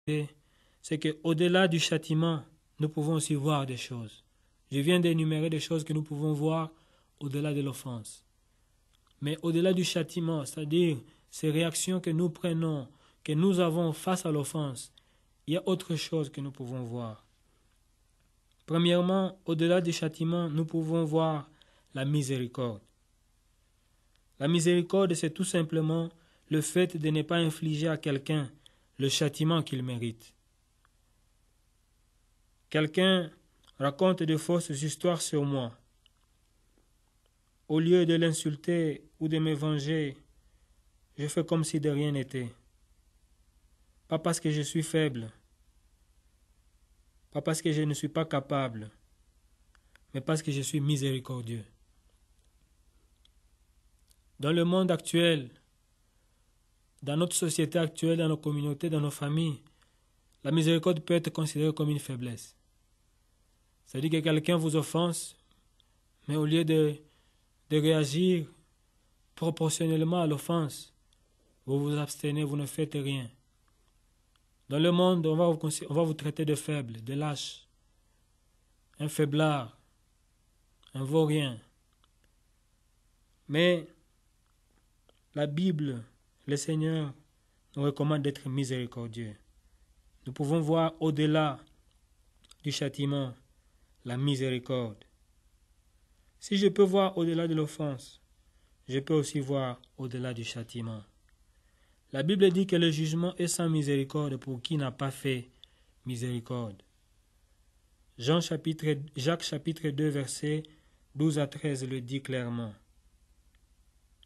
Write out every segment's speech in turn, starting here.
c'est qu'au-delà du châtiment, nous pouvons aussi voir des choses. Je viens d'énumérer des choses que nous pouvons voir au-delà de l'offense. Mais au-delà du châtiment, c'est-à-dire ces réactions que nous prenons, que nous avons face à l'offense, il y a autre chose que nous pouvons voir. Premièrement, au-delà du châtiment, nous pouvons voir la miséricorde. La miséricorde, c'est tout simplement le fait de ne pas infliger à quelqu'un le châtiment qu'il mérite. Quelqu'un raconte de fausses histoires sur moi. Au lieu de l'insulter ou de me venger, je fais comme si de rien n'était. Pas parce que je suis faible, pas parce que je ne suis pas capable, mais parce que je suis miséricordieux. Dans le monde actuel, dans notre société actuelle, dans nos communautés, dans nos familles, la miséricorde peut être considérée comme une faiblesse. C'est-à-dire que quelqu'un vous offense, mais au lieu de réagir proportionnellement à l'offense, vous vous abstenez, vous ne faites rien. Dans le monde, on va vous traiter de faible, de lâche, un faiblard, un vaurien. Mais la Bible, le Seigneur, nous recommande d'être miséricordieux. Nous pouvons voir au-delà du châtiment la miséricorde. Si je peux voir au-delà de l'offense, je peux aussi voir au-delà du châtiment. La Bible dit que le jugement est sans miséricorde pour qui n'a pas fait miséricorde. Jacques chapitre 2, versets 12 à 13 le dit clairement.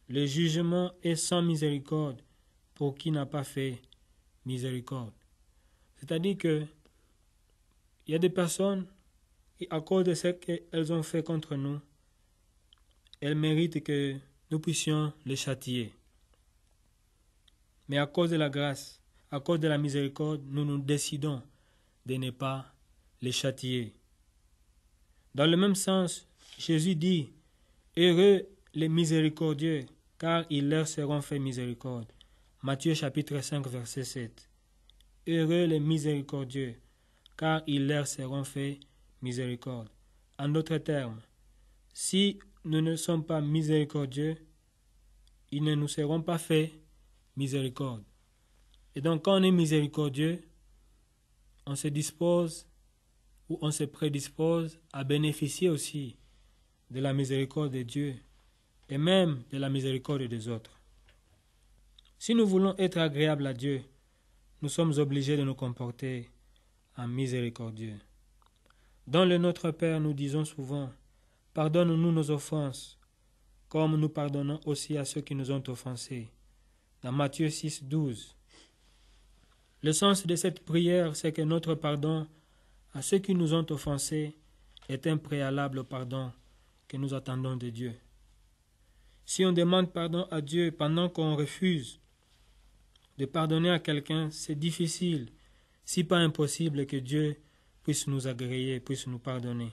Le jugement est sans miséricorde pour qui n'a pas fait miséricorde. C'est-à-dire que il y a des personnes qui, à cause de ce qu'elles ont fait contre nous, elles méritent que nous puissions les châtier. Mais à cause de la grâce, à cause de la miséricorde, nous décidons de ne pas les châtier. Dans le même sens, Jésus dit, « Heureux les miséricordieux, car ils leur seront faits miséricorde. » Matthieu chapitre 5, verset 7. « Heureux les miséricordieux, car ils leur seront faits miséricorde. » En d'autres termes, si nous ne sommes pas miséricordieux, ils ne nous seront pas faits miséricorde. Et donc, quand on est miséricordieux, on se dispose ou on se prédispose à bénéficier aussi de la miséricorde de Dieu et même de la miséricorde des autres. Si nous voulons être agréables à Dieu, nous sommes obligés de nous comporter en miséricordieux. Dans le Notre Père, nous disons souvent, « Pardonne-nous nos offenses, comme nous pardonnons aussi à ceux qui nous ont offensés. » Dans Matthieu 6, 12. Le sens de cette prière, c'est que notre pardon à ceux qui nous ont offensés est un préalable au pardon que nous attendons de Dieu. Si on demande pardon à Dieu pendant qu'on refuse de pardonner à quelqu'un, c'est difficile, si pas impossible, que Dieu puisse nous agréer, puisse nous pardonner.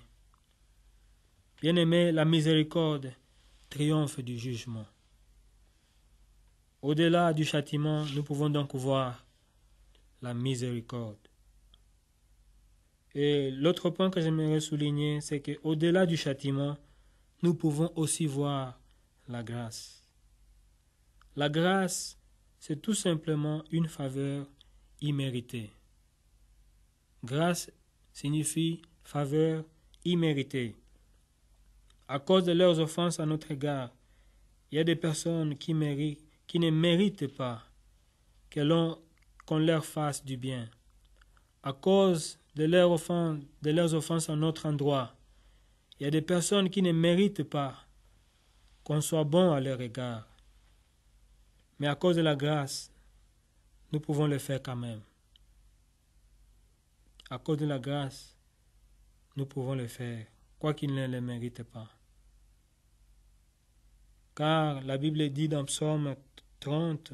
Bien-aimés, la miséricorde triomphe du jugement. Au-delà du châtiment, nous pouvons donc voir la miséricorde. Et l'autre point que j'aimerais souligner, c'est qu'au-delà du châtiment, nous pouvons aussi voir la grâce. La grâce, c'est tout simplement une faveur imméritée. Grâce signifie faveur imméritée. À cause de leurs offenses à notre égard, il y a des personnes qui ne méritent pas qu'on leur fasse du bien. À cause de leurs offenses à notre endroit, il y a des personnes qui ne méritent pas qu'on soit bon à leur égard. Mais à cause de la grâce, nous pouvons le faire quand même. À cause de la grâce, nous pouvons le faire, quoiqu'ils ne le méritent pas. Car la Bible dit dans Psaume 130,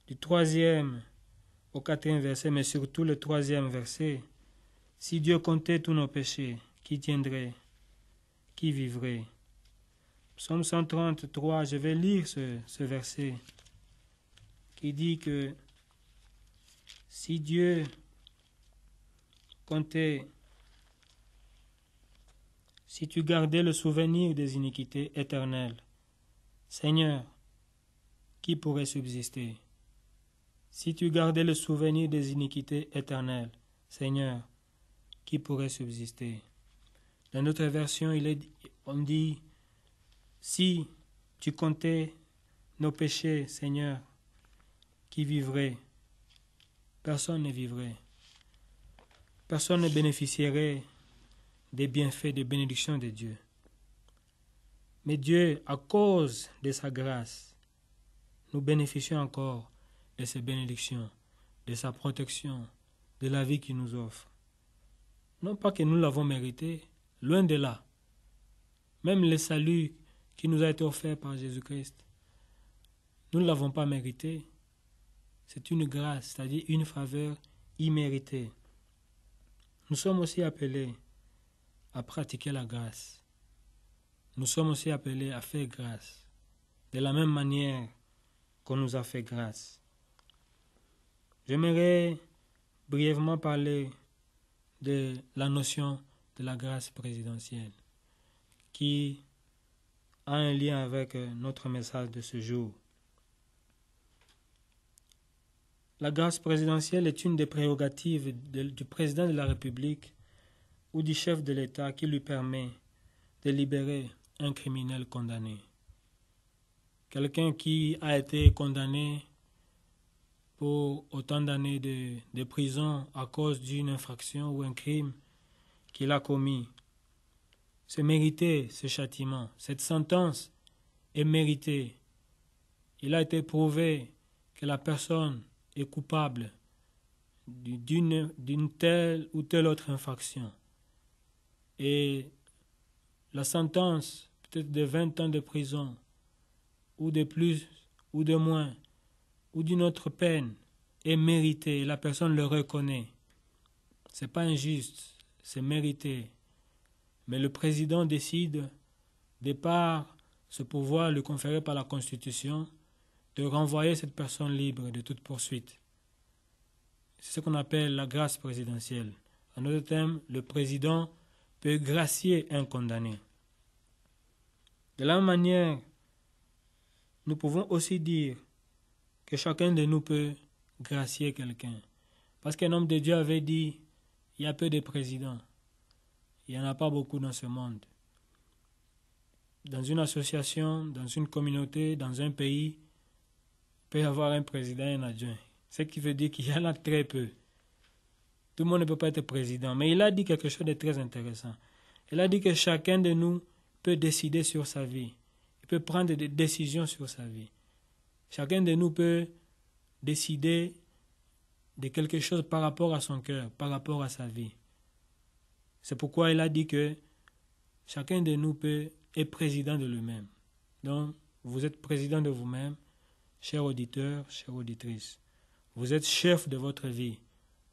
du 3e au 4e verset, mais surtout le 3e verset, « Si Dieu comptait tous nos péchés, qui tiendrait, qui vivrait ?» Psaume 133, je vais lire ce verset qui dit que Si Dieu comptait, si tu gardais le souvenir des iniquités éternelles, Seigneur, qui pourrait subsister? Si tu gardais le souvenir des iniquités éternelles, Seigneur, qui pourrait subsister? Dans notre version, on dit, si tu comptais nos péchés, Seigneur, qui vivrait? Personne ne vivrait. Personne ne bénéficierait des bienfaits, des bénédictions de Dieu. Mais Dieu, à cause de sa grâce, nous bénéficions encore de ses bénédictions, de sa protection, de la vie qu'il nous offre. Non pas que nous l'avons mérité, loin de là. Même le salut qui nous a été offert par Jésus-Christ, nous ne l'avons pas mérité. C'est une grâce, c'est-à-dire une faveur imméritée. Nous sommes aussi appelés à pratiquer la grâce. Nous sommes aussi appelés à faire grâce, de la même manière qu'on nous a fait grâce. J'aimerais brièvement parler de la notion de la grâce présidentielle, qui a un lien avec notre message de ce jour. La grâce présidentielle est une des prérogatives du président de la République ou du chef de l'État qui lui permet de libérer un criminel condamné. Quelqu'un qui a été condamné pour autant d'années de prison à cause d'une infraction ou un crime qu'il a commis. C'est mérité ce châtiment. Cette sentence est méritée. Il a été prouvé que la personne est coupable d'une telle ou telle autre infraction. Et la sentence, peut-être de 20 ans de prison, ou de plus, ou de moins, ou d'une autre peine, est méritée. La personne le reconnaît. Ce n'est pas injuste, c'est mérité. Mais le président décide, de par ce pouvoir lui conféré par la Constitution, de renvoyer cette personne libre de toute poursuite. C'est ce qu'on appelle la grâce présidentielle. En d'autres termes, le président peut gracier un condamné. De la même manière, nous pouvons aussi dire que chacun de nous peut gracier quelqu'un. Parce qu'un homme de Dieu avait dit, il y a peu de présidents. Il n'y en a pas beaucoup dans ce monde. Dans une association, dans une communauté, dans un pays, il peut y avoir un président et un adjoint. Ce qui veut dire qu'il y en a très peu. Tout le monde ne peut pas être président. Mais il a dit quelque chose de très intéressant. Il a dit que chacun de nous peut décider sur sa vie. Il peut prendre des décisions sur sa vie. Chacun de nous peut décider de quelque chose par rapport à son cœur, par rapport à sa vie. C'est pourquoi il a dit que chacun de nous est président de lui-même. Donc, vous êtes président de vous-même, chers auditeurs, chères auditrices. Vous êtes chef de votre vie.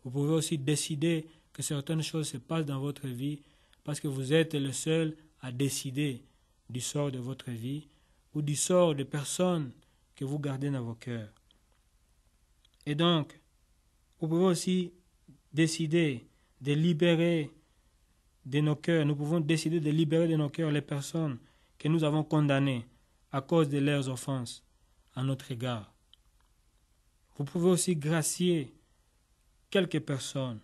Vous pouvez aussi décider que certaines choses se passent dans votre vie parce que vous êtes le seul à décider du sort de votre vie ou du sort des personnes que vous gardez dans vos cœurs. Et donc, vous pouvez aussi décider de libérer de nos cœurs, nous pouvons décider de libérer de nos cœurs les personnes que nous avons condamnées à cause de leurs offenses à notre égard. Vous pouvez aussi gracier quelques personnes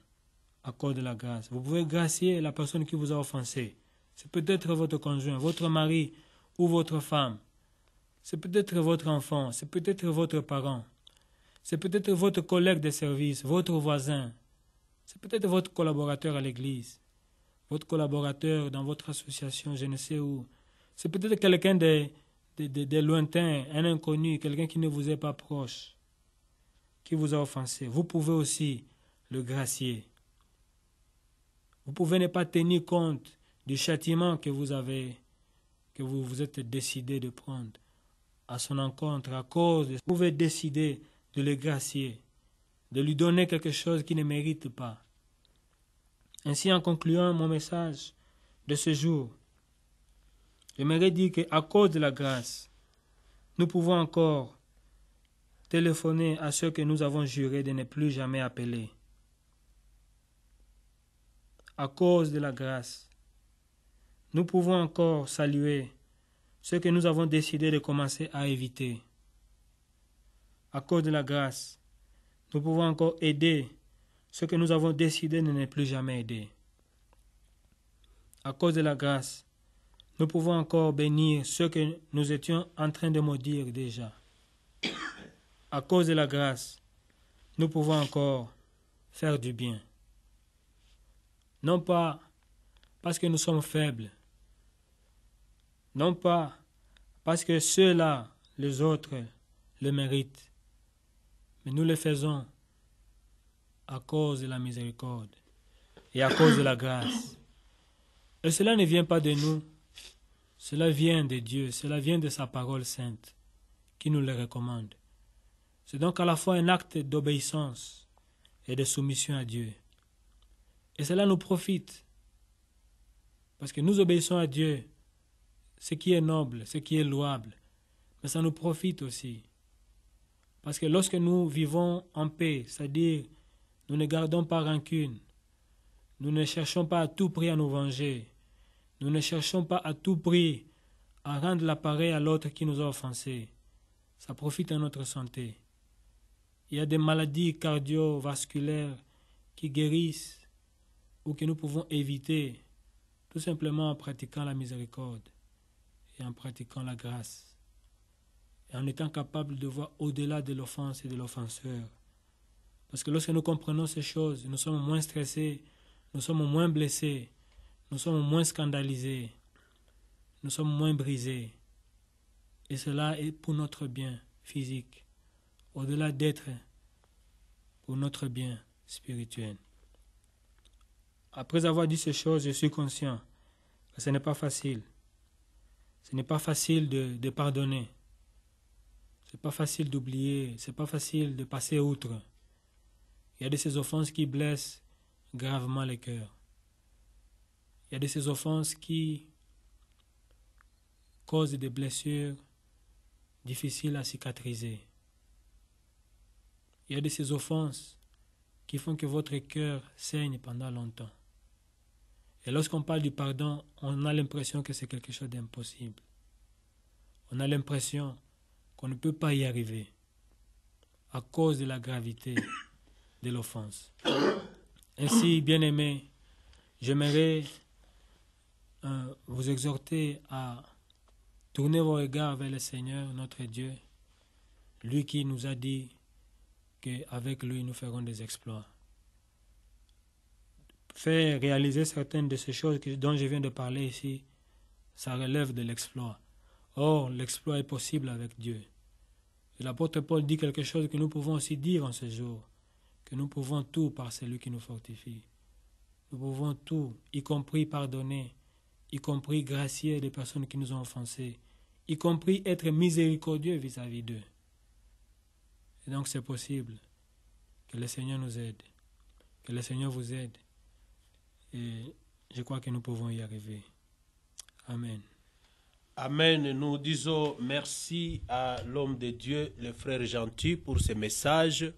à cause de la grâce. Vous pouvez gracier la personne qui vous a offensé. C'est peut-être votre conjoint, votre mari ou votre femme. C'est peut-être votre enfant, c'est peut-être votre parent. C'est peut-être votre collègue de service, votre voisin. C'est peut-être votre collaborateur à l'église, votre collaborateur dans votre association, je ne sais où. C'est peut-être quelqu'un de lointain, un inconnu, quelqu'un qui ne vous est pas proche, qui vous a offensé. Vous pouvez aussi le gracier. Vous pouvez ne pas tenir compte du châtiment que vous vous êtes décidé de prendre à son encontre à cause de... Vous pouvez décider de le gracier, de lui donner quelque chose qu'il ne mérite pas. Ainsi, en concluant mon message de ce jour, j'aimerais dire qu'à cause de la grâce, nous pouvons encore téléphoner à ceux que nous avons juré de ne plus jamais appeler. À cause de la grâce, nous pouvons encore saluer ceux que nous avons décidé de commencer à éviter. À cause de la grâce, nous pouvons encore aider ceux que nous avons décidé de ne plus jamais aider. À cause de la grâce, nous pouvons encore bénir ceux que nous étions en train de maudire déjà. À cause de la grâce, nous pouvons encore faire du bien. Non pas parce que nous sommes faibles, non pas parce que ceux-là, les autres, le méritent, mais nous le faisons à cause de la miséricorde et à cause de la grâce. Et cela ne vient pas de nous, cela vient de Dieu, cela vient de sa parole sainte qui nous le recommande. C'est donc à la fois un acte d'obéissance et de soumission à Dieu. Et cela nous profite, parce que nous obéissons à Dieu, ce qui est noble, ce qui est louable, mais ça nous profite aussi. Parce que lorsque nous vivons en paix, c'est-à-dire nous ne gardons pas rancune, nous ne cherchons pas à tout prix à nous venger, nous ne cherchons pas à tout prix à rendre l'appareil à l'autre qui nous a offensés, ça profite à notre santé. Il y a des maladies cardiovasculaires qui guérissent ou que nous pouvons éviter tout simplement en pratiquant la miséricorde et en pratiquant la grâce et en étant capable de voir au-delà de l'offense et de l'offenseur. Parce que lorsque nous comprenons ces choses, nous sommes moins stressés, nous sommes moins blessés, nous sommes moins scandalisés, nous sommes moins brisés. Et cela est pour notre bien physique, au-delà d'être pour notre bien spirituel. Après avoir dit ces choses, je suis conscient que ce n'est pas facile. Ce n'est pas facile de pardonner. Ce n'est pas facile d'oublier. Ce n'est pas facile de passer outre. Il y a de ces offenses qui blessent gravement le cœur. Il y a de ces offenses qui causent des blessures difficiles à cicatriser. Il y a de ces offenses qui font que votre cœur saigne pendant longtemps. Et lorsqu'on parle du pardon, on a l'impression que c'est quelque chose d'impossible. On a l'impression qu'on ne peut pas y arriver à cause de la gravité de l'offense. Ainsi, bien-aimés, j'aimerais vous exhorter à tourner vos regards vers le Seigneur, notre Dieu, lui qui nous a dit qu'avec lui, nous ferons des exploits. Faire réaliser certaines de ces choses dont je viens de parler ici, ça relève de l'exploit. Or, l'exploit est possible avec Dieu. Et l'apôtre Paul dit quelque chose que nous pouvons aussi dire en ce jour, que nous pouvons tout par celui qui nous fortifie. Nous pouvons tout, y compris pardonner, y compris gracier des personnes qui nous ont offensés, y compris être miséricordieux vis-à-vis d'eux. Et donc c'est possible. Que le Seigneur nous aide. Que le Seigneur vous aide. Et je crois que nous pouvons y arriver. Amen. Amen. Nous disons merci à l'homme de Dieu, le frère gentil, pour ce message.